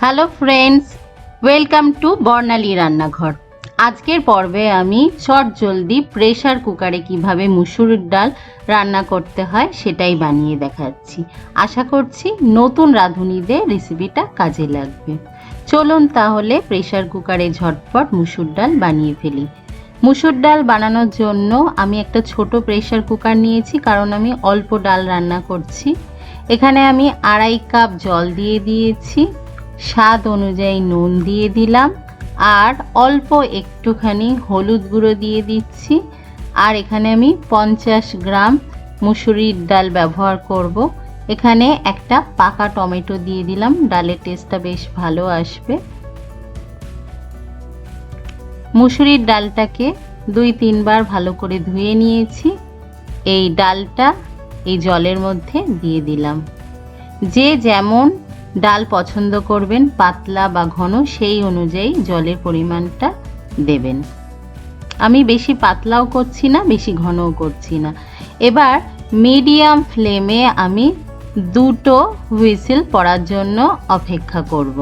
Hello friends, welcome to বর্ণালী রান্নাঘর। আজকের পর্বে আমি চট জলদি প্রেসার কুকারে কিভাবে মুসুরির ডাল রান্না করতে হয় সেটাই বানিয়ে দেখাচ্ছি। আশা করছি নতুন রাঁধুনিদের রেসিপিটা কাজে লাগবে। চলুন তাহলে প্রেসার কুকারে ঝটপট মুসুর ডাল বানিয়ে ফেলি। মুসুর ডাল বানানোর জন্য আমি একটা ছোট প্রেসার কুকার নিয়েছি, কারণ আমি অল্প ডাল রান্না করছি। এখানে আমি 2.5 কাপ জল দিয়ে দিয়েছি, স্বাদ অনুযায়ী নুন দিয়ে দিলাম, আর অল্প একটুখানি হলুদ গুঁড়ো দিয়ে দিচ্ছি। আর এখানে আমি 50 গ্রাম মুসুরির ডাল ব্যবহার করব। এখানে একটা পাকা টমেটো দিয়ে দিলাম, ডালের টেস্টটা বেশ ভালো আসবে। মুসুরির ডালটাকে 2-3 বার ভালো করে ধুয়ে নিয়েছি। এই ডালটা এই জলের মধ্যে দিয়ে দিলাম। যে যেমন ডাল পছন্দ করবেন, পাতলা বা ঘন, সেই অনুযায়ী জলের পরিমাণটা দেবেন। আমি বেশি পাতলাও করছি না, বেশি ঘনও করছি না। এবার মিডিয়াম ফ্লেমে আমি 2টো হুইসেল পড়ার জন্য অপেক্ষা করব।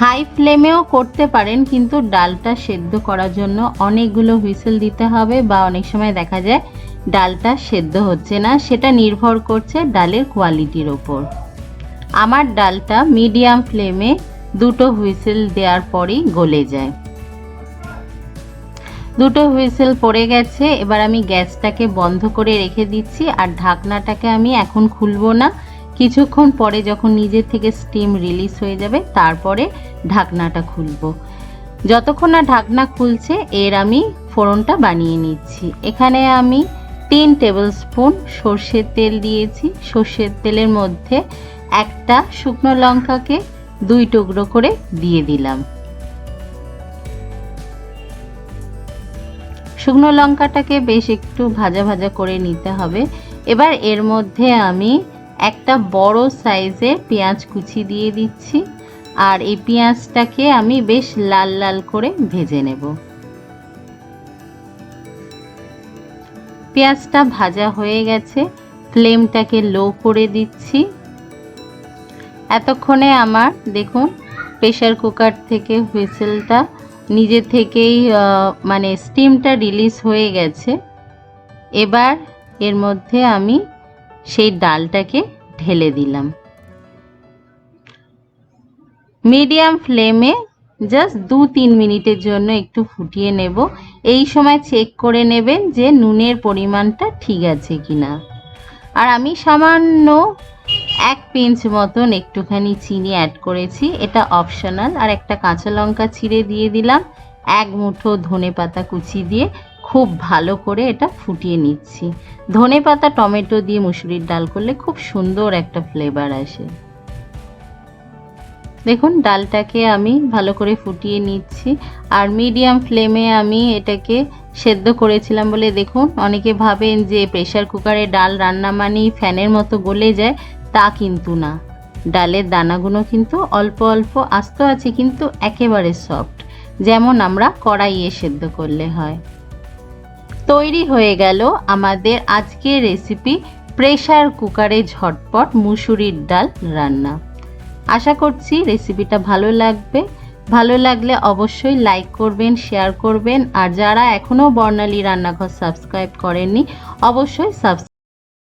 হাই ফ্লেমেও করতে পারেন, কিন্তু ডালটা সেদ্ধ করার জন্য অনেকগুলো হুইসেল দিতে হবে, বা অনেক সময় দেখা যায় ডালটা সেদ্ধ হচ্ছে না। সেটা নির্ভর করছে ডালের কোয়ালিটির ওপর। আমার ডালটা মিডিয়াম ফ্লেমে 2টো হুইসেল দেওয়ার পরই গলে যায়। 2টো হুইসেল পড়ে গেছে। এবার আমি গ্যাসটাকে বন্ধ করে রেখে দিচ্ছি, আর ঢাকনাটাকে আমি এখন খুলবো না। কিছুক্ষণ পরে যখন নিজে থেকে স্টিম রিলিজ হয়ে যাবে, তারপরে ঢাকনাটা খুলবো। যতক্ষণ না ঢাকনা খুলছে এর আমি ফোড়নটা বানিয়ে নিচ্ছি। এখানে আমি 3 টেবিল স্পুন সর্ষের তেল দিয়েছি। সর্ষের তেলের মধ্যে একটা শুকনো লঙ্কাকে 2 টুকরো করে দিয়ে দিলাম। শুকনো লঙ্কাটাকে বেশ একটু ভাজা ভাজা করে নিতে হবে। এবার এর মধ্যে আমি একটা বড় সাইজের পেঁয়াজ কুচি দিয়ে দিচ্ছি, আর এই পেঁয়াজটাকে আমি বেশ লাল লাল করে ভেজে নেব। পেঁয়াজটা ভাজা হয়ে গেছে, ফ্লেমটাকে লো করে দিচ্ছি। এতক্ষণে আমার দেখুন প্রেসার কুকার থেকে হুইসেলটা নিজে থেকেই মানে স্টিমটা রিলিজ হয়ে গেছে। এবার এর মধ্যে আমি সেই ডালটাকে ঢেলে দিলাম। মিডিয়াম ফ্লেমে জাস্ট 2-3 মিনিটের জন্য একটু ফুটিয়ে নেব। এই সময় চেক করে নেবেন যে নুনের পরিমাণটা ঠিক আছে কিনা। আর আমি সামান্য 1 পিঞ্চ মতন একটুখানি চিনি অ্যাড করেছি, এটা অপশনাল। আর একটা কাঁচা লঙ্কা ছিঁড়ে দিয়ে দিলাম, 1 মুঠো ধনেপাতা কুচি দিয়ে খুব ভালো করে এটা ফুটিয়ে নিচ্ছি। ধনেপাতা টমেটো দিয়ে মুসুরির ডাল করলে খুব সুন্দর একটা ফ্লেভার আসে। দেখুন ডালটাকে আমি ভালো করে ফুটিয়ে নিচ্ছি, আর মিডিয়াম ফ্লেমে আমি এটাকে সেদ্ধ করেছিলাম বলে দেখুন অনেকে ভাবেন যে প্রেসার কুকারে ডাল রান্না মানেই ফ্যানের মতো গলে যায়, তা কিন্তু না। ডালের দানাগুলো কিন্তু অল্প অল্প আস্ত আছে, কিন্তু একেবারে সফট, যেমন আমরা কড়াইয়ে সেদ্ধ করলে হয়। তৈরি হয়ে গেল আমাদের আজকের রেসিপি প্রেসার কুকারে ঝটপট মুসুরির ডাল রান্না। আশা করছি রেসিপিটা ভালো লাগবে। ভালো লাগলে অবশ্যই লাইক করবেন, শেয়ার করবেন, আর যারা এখনও বর্ণালী রান্নাঘর সাবস্ক্রাইব করেননি অবশ্যই সাবস্ক্রাইব